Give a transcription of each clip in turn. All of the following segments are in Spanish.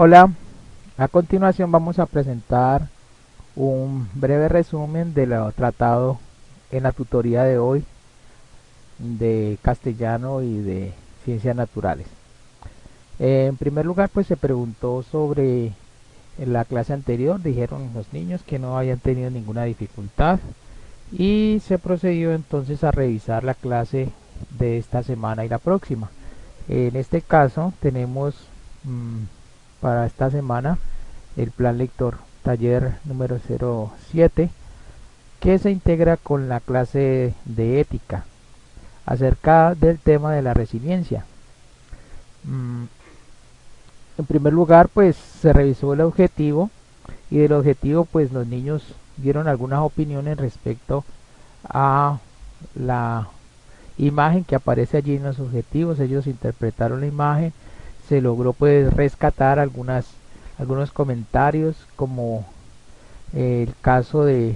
Hola, a continuación vamos a presentar un breve resumen de lo tratado en la tutoría de hoy de castellano y de ciencias naturales. En primer lugar, pues se preguntó sobre en la clase anterior, dijeron los niños que no habían tenido ninguna dificultad y se procedió entonces a revisar la clase de esta semana y la próxima. En este caso tenemos para esta semana el plan lector taller número 07 que se integra con la clase de ética acerca del tema de la resiliencia. Mm, en primer lugar, pues se revisó el objetivo y del objetivo pues los niños dieron algunas opiniones respecto a la imagen que aparece allí en los objetivos. Ellos interpretaron la imagen, se logró pues rescatar algunos comentarios como el caso de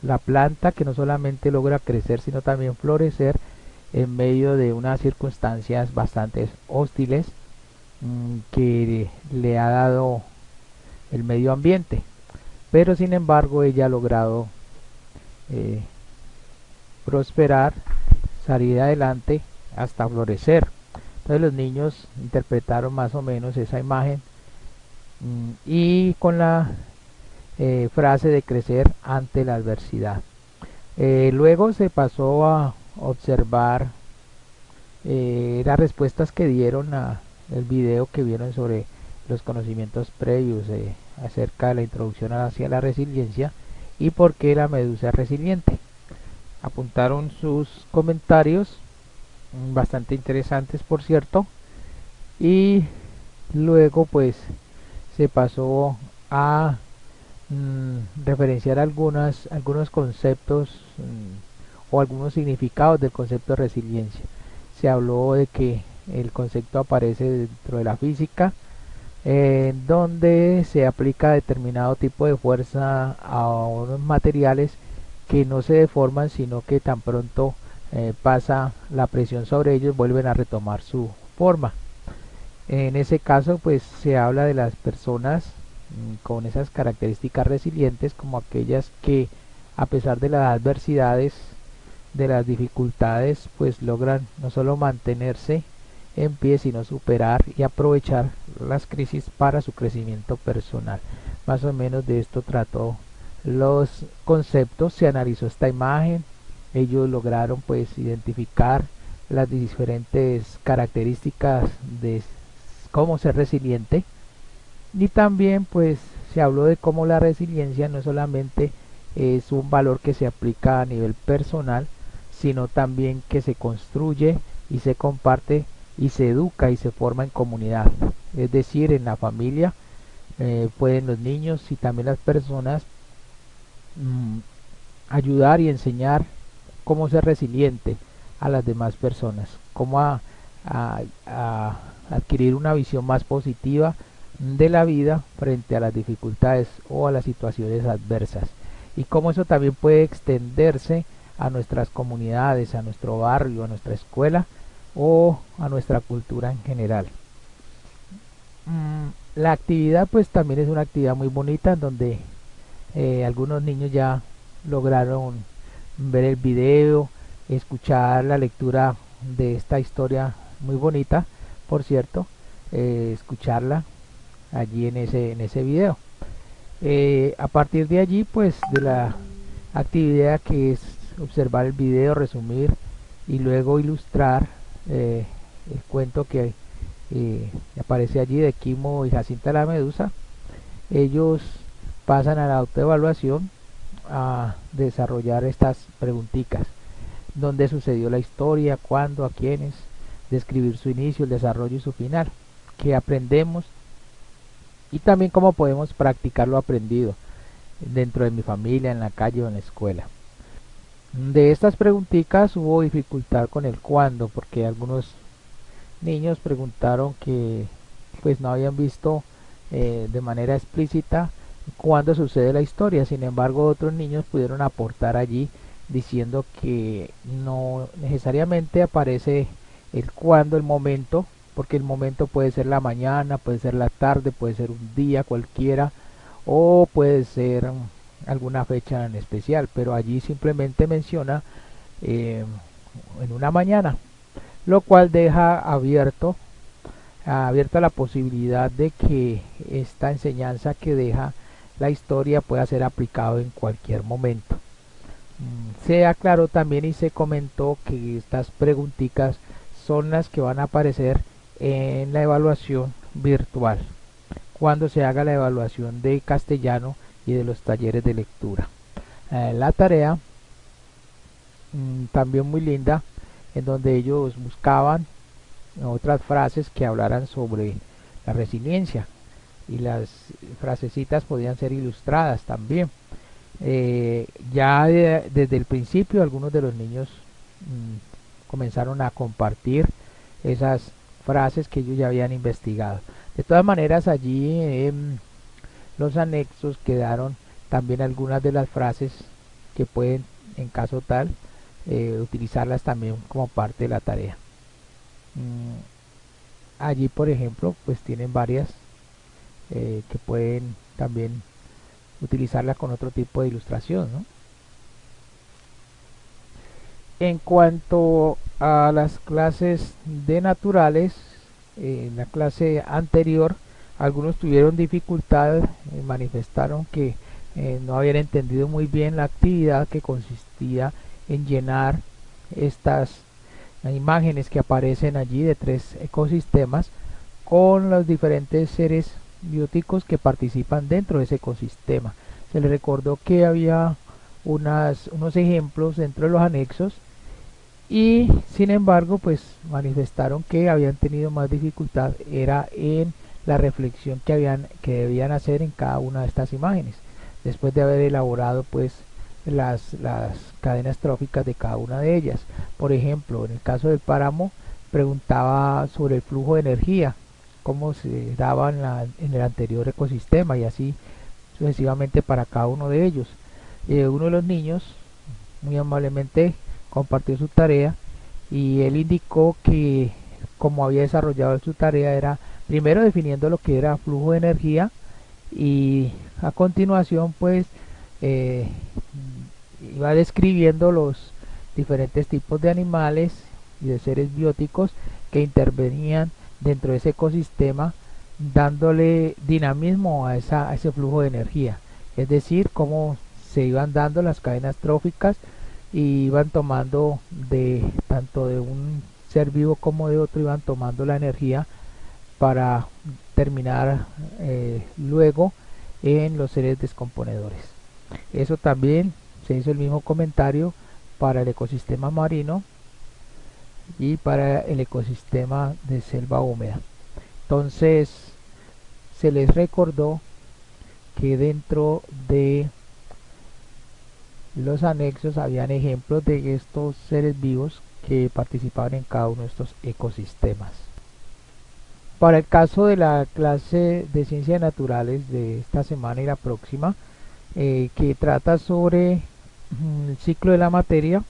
la planta que no solamente logra crecer sino también florecer en medio de unas circunstancias bastante hostiles que le ha dado el medio ambiente, pero sin embargo ella ha logrado eh, prosperar, salir adelante hasta florecer. Entonces los niños interpretaron más o menos esa imagen y con la frase de crecer ante la adversidad. Luego se pasó a observar las respuestas que dieron a el video que vieron sobre los conocimientos previos acerca de la introducción hacia la resiliencia y por qué la medusa es resiliente. Apuntaron sus comentarios, bastante interesantes por cierto, y luego pues se pasó a referenciar algunos conceptos o algunos significados del concepto de resiliencia. Se habló de que el concepto aparece dentro de la física, donde se aplica determinado tipo de fuerza a unos materiales que no se deforman, sino que tan pronto pasa la presión sobre ellos vuelven a retomar su forma. En ese caso, pues se habla de las personas con esas características resilientes como aquellas que a pesar de las adversidades, de las dificultades, pues logran no solo mantenerse en pie, sino superar y aprovechar las crisis para su crecimiento personal. Más o menos de esto trató los conceptos, se analizó esta imagen, ellos lograron pues identificar las diferentes características de cómo ser resiliente y también pues se habló de cómo la resiliencia no solamente es un valor que se aplica a nivel personal, sino también que se construye y se comparte y se educa y se forma en comunidad. Es decir, en la familia pueden los niños y también las personas mmm, ayudar y enseñar cómo ser resiliente a las demás personas, cómo a adquirir una visión más positiva de la vida frente a las dificultades o a las situaciones adversas y cómo eso también puede extenderse a nuestras comunidades, a nuestro barrio, a nuestra escuela o a nuestra cultura en general. La actividad pues también es una actividad muy bonita en donde algunos niños ya lograron ver el video, escuchar la lectura de esta historia muy bonita, por cierto, escucharla allí en ese video. A partir de allí, pues de la actividad que es observar el video, resumir y luego ilustrar el cuento que aparece allí de Quimo y Jacinta la Medusa, ellos pasan a la autoevaluación a desarrollar estas preguntitas: dónde sucedió la historia, cuándo, a quiénes, describir su inicio, el desarrollo y su final, qué aprendemos y también cómo podemos practicar lo aprendido dentro de mi familia, en la calle o en la escuela. De estas preguntitas hubo dificultad con el cuándo, porque algunos niños preguntaron que pues no habían visto de manera explícita cuándo sucede la historia. Sin embargo, otros niños pudieron aportar allí diciendo que no necesariamente aparece el cuándo, el momento, porque el momento puede ser la mañana, puede ser la tarde, puede ser un día cualquiera o puede ser alguna fecha en especial, pero allí simplemente menciona eh, en una mañana, lo cual deja abierta la posibilidad de que esta enseñanza que deja la historia pueda ser aplicado en cualquier momento. Se aclaró también y se comentó que estas preguntitas son las que van a aparecer en la evaluación virtual cuando se haga la evaluación de castellano y de los talleres de lectura. La tarea también muy linda, en donde ellos buscaban otras frases que hablaran sobre la resiliencia, y las frasecitas podían ser ilustradas también. Desde el principio algunos de los niños comenzaron a compartir esas frases que ellos ya habían investigado. De todas maneras, allí en los anexos quedaron también algunas de las frases que pueden, en caso tal, utilizarlas también como parte de la tarea. Allí, por ejemplo, pues tienen varias que pueden también utilizarla con otro tipo de ilustración, ¿no? En cuanto a las clases de naturales, en la clase anterior algunos tuvieron dificultad, manifestaron que no habían entendido muy bien la actividad que consistía en llenar estas imágenes que aparecen allí de 3 ecosistemas con los diferentes seres bióticos que participan dentro de ese ecosistema. Se les recordó que había unos ejemplos dentro de los anexos, y sin embargo pues manifestaron que habían tenido más dificultad era en la reflexión que debían hacer en cada una de estas imágenes después de haber elaborado pues las cadenas tróficas de cada una de ellas. Por ejemplo, en el caso del páramo preguntaba sobre el flujo de energía, cómo se daba en el anterior ecosistema, y así sucesivamente para cada uno de ellos. Uno de los niños muy amablemente compartió su tarea, y él indicó que como había desarrollado su tarea era primero definiendo lo que era flujo de energía, y a continuación pues eh, iba describiendo los diferentes tipos de animales y de seres bióticos que intervenían dentro de ese ecosistema, dándole dinamismo a ese flujo de energía, es decir, cómo se iban dando las cadenas tróficas y iban tomando tanto de un ser vivo como de otro, iban tomando la energía para terminar luego en los seres descomponedores. Eso también se hizo el mismo comentario para el ecosistema marino y para el ecosistema de selva húmeda. Entonces se les recordó que dentro de los anexos habían ejemplos de estos seres vivos que participaban en cada uno de estos ecosistemas. Para el caso de la clase de ciencias naturales de esta semana y la próxima, que trata sobre el ciclo de la materia,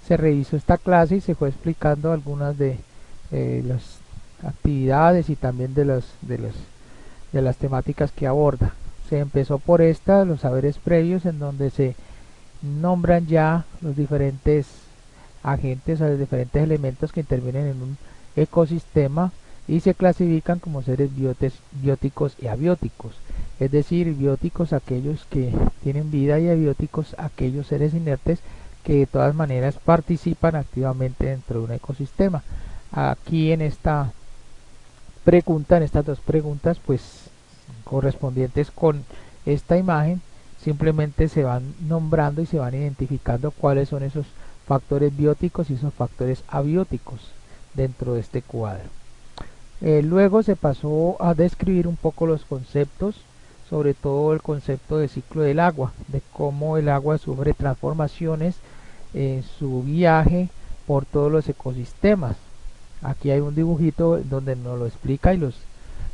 se revisó esta clase y se fue explicando algunas de las actividades y también de las temáticas que aborda. Se empezó por los saberes previos, en donde se nombran ya los diferentes agentes o los diferentes elementos que intervienen en un ecosistema, y se clasifican como seres bióticos y abióticos, es decir, bióticos aquellos que tienen vida y abióticos aquellos seres inertes que de todas maneras participan activamente dentro de un ecosistema. Aquí en esta pregunta, en estas dos preguntas pues correspondientes con esta imagen, simplemente se van nombrando y se van identificando cuáles son esos factores bióticos y esos factores abióticos dentro de este cuadro. Luego se pasó a describir un poco los conceptos, sobre todo el concepto de ciclo del agua, de cómo el agua sufre transformaciones en su viaje por todos los ecosistemas. Aquí hay un dibujito donde nos lo explica y los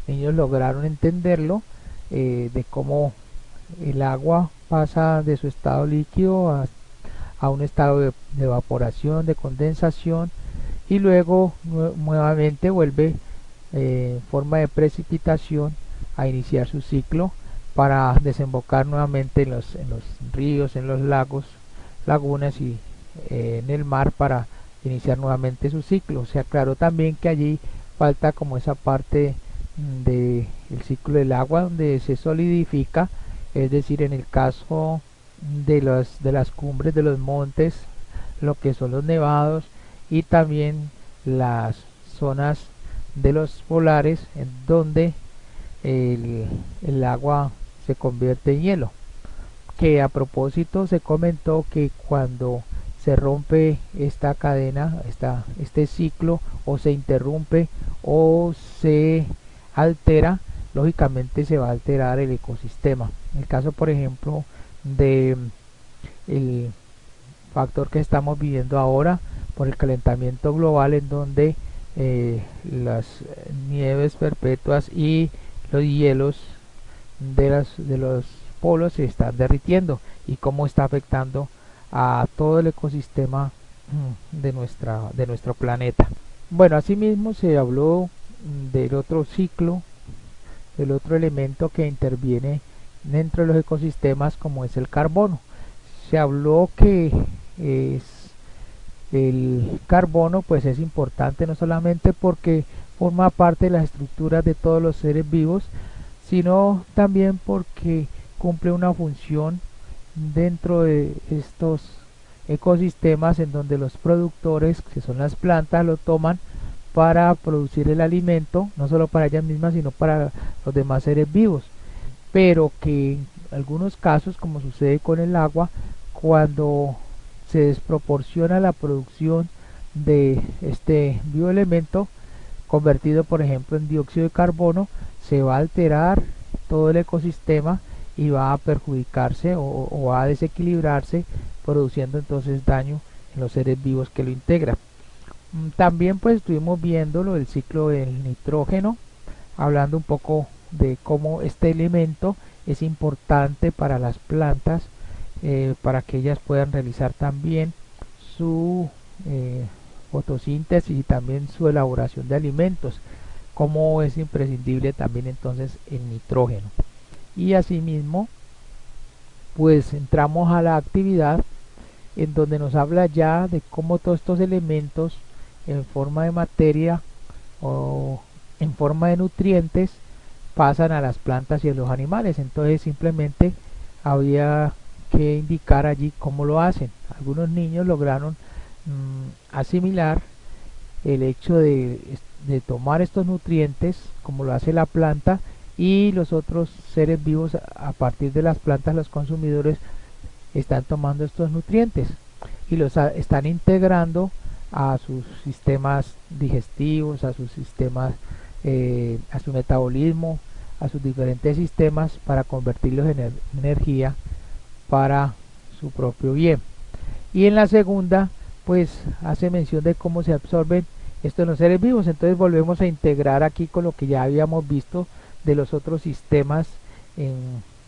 niños lograron entenderlo, de cómo el agua pasa de su estado líquido a un estado de evaporación, de condensación, y luego nuevamente vuelve en forma de precipitación a iniciar su ciclo para desembocar nuevamente en los ríos, en los lagos, lagunas y en el mar para iniciar nuevamente su ciclo. Se aclaró también que allí falta como esa parte del ciclo del agua donde se solidifica, es decir, en el caso de las cumbres de los montes, lo que son los nevados y también las zonas de los polares en donde el agua se convierte en hielo. Que a propósito se comentó que cuando se rompe esta cadena, este ciclo, o se interrumpe o se altera, lógicamente se va a alterar el ecosistema. En el caso, por ejemplo, de el factor que estamos viviendo ahora por el calentamiento global, en donde las nieves perpetuas y los hielos de los polos se están derritiendo y cómo está afectando a todo el ecosistema de nuestro planeta. Bueno, asimismo se habló del otro ciclo, del otro elemento que interviene dentro de los ecosistemas, como es el carbono. Se habló que es el carbono pues es importante no solamente porque forma parte de las estructuras de todos los seres vivos, sino también porque cumple una función dentro de estos ecosistemas en donde los productores, que son las plantas, lo toman para producir el alimento, no solo para ellas mismas, sino para los demás seres vivos. Pero que en algunos casos, como sucede con el agua, cuando se desproporciona la producción de este bioelemento convertido por ejemplo en dióxido de carbono, se va a alterar todo el ecosistema y va a perjudicarse o va a desequilibrarse, produciendo entonces daño en los seres vivos que lo integran. También pues estuvimos viendo el ciclo del nitrógeno, hablando un poco de cómo este elemento es importante para las plantas, para que ellas puedan realizar también su fotosíntesis y también su elaboración de alimentos, como es imprescindible también entonces el nitrógeno. Y asimismo pues entramos a la actividad en donde nos habla ya de cómo todos estos elementos en forma de materia o en forma de nutrientes pasan a las plantas y a los animales. Entonces simplemente había que indicar allí cómo lo hacen. Algunos niños lograron asimilar el hecho de tomar estos nutrientes como lo hace la planta, y los otros seres vivos a partir de las plantas, los consumidores, están tomando estos nutrientes y los están integrando a sus sistemas digestivos, a sus sistemas, a su metabolismo, a sus diferentes sistemas, para convertirlos en energía para su propio bien. Y en la segunda pues hace mención de cómo se absorben estos en los seres vivos. Entonces volvemos a integrar aquí con lo que ya habíamos visto de los otros sistemas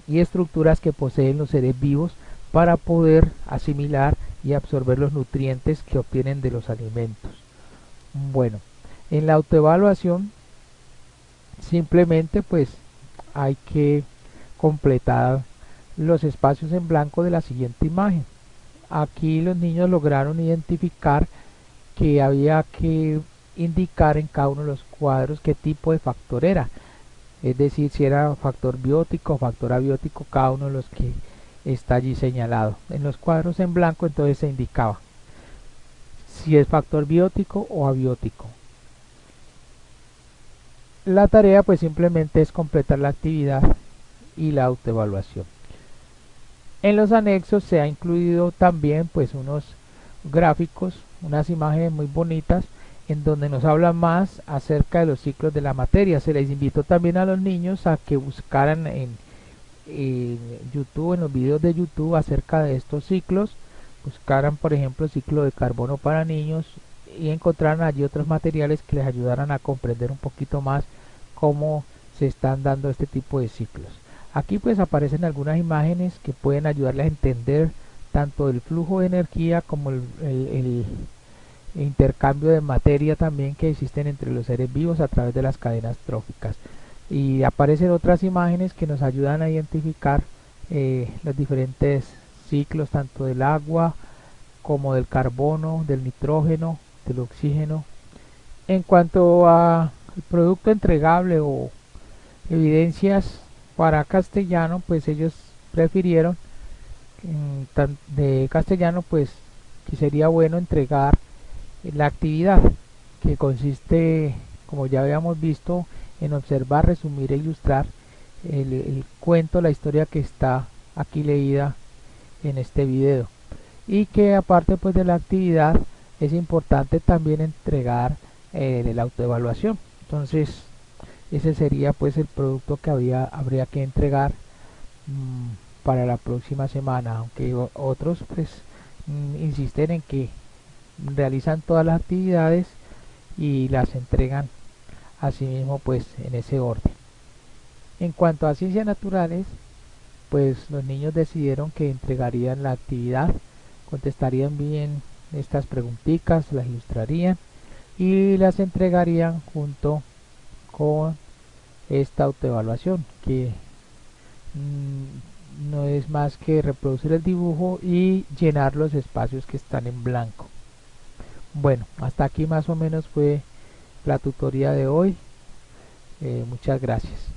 y estructuras que poseen los seres vivos para poder asimilar y absorber los nutrientes que obtienen de los alimentos. Bueno, en la autoevaluación simplemente pues hay que completar los espacios en blanco de la siguiente imagen. Aquí los niños lograron identificar que había que indicar en cada uno de los cuadros qué tipo de factor era, es decir, si era factor biótico o factor abiótico, cada uno de los que está allí señalado. En los cuadros en blanco entonces se indicaba si es factor biótico o abiótico. La tarea pues simplemente es completar la actividad y la autoevaluación. En los anexos se ha incluido también pues unos gráficos, unas imágenes muy bonitas en donde nos habla más acerca de los ciclos de la materia. Se les invitó también a los niños a que buscaran en YouTube, en los videos de YouTube, acerca de estos ciclos, buscaran por ejemplo el ciclo de carbono para niños y encontraran allí otros materiales que les ayudaran a comprender un poquito más cómo se están dando este tipo de ciclos. Aquí pues aparecen algunas imágenes que pueden ayudarles a entender tanto el flujo de energía como intercambio de materia también que existen entre los seres vivos a través de las cadenas tróficas. Y aparecen otras imágenes que nos ayudan a identificar los diferentes ciclos tanto del agua como del carbono, del nitrógeno, del oxígeno. En cuanto al producto entregable o evidencias para Castellano, pues ellos prefirieron de Castellano, pues que sería bueno entregar la actividad, que consiste, como ya habíamos visto, en observar, resumir e ilustrar el cuento, la historia que está aquí leída en este video. Y que aparte pues de la actividad es importante también entregar la autoevaluación. Entonces ese sería pues el producto que habría que entregar para la próxima semana, aunque otros pues insisten en que realizan todas las actividades y las entregan así mismo pues en ese orden. En cuanto a ciencias naturales, pues los niños decidieron que entregarían la actividad, contestarían bien estas preguntitas, las ilustrarían y las entregarían junto con esta autoevaluación, que no es más que reproducir el dibujo y llenar los espacios que están en blanco. Bueno, hasta aquí más o menos fue la tutoría de hoy. Muchas gracias.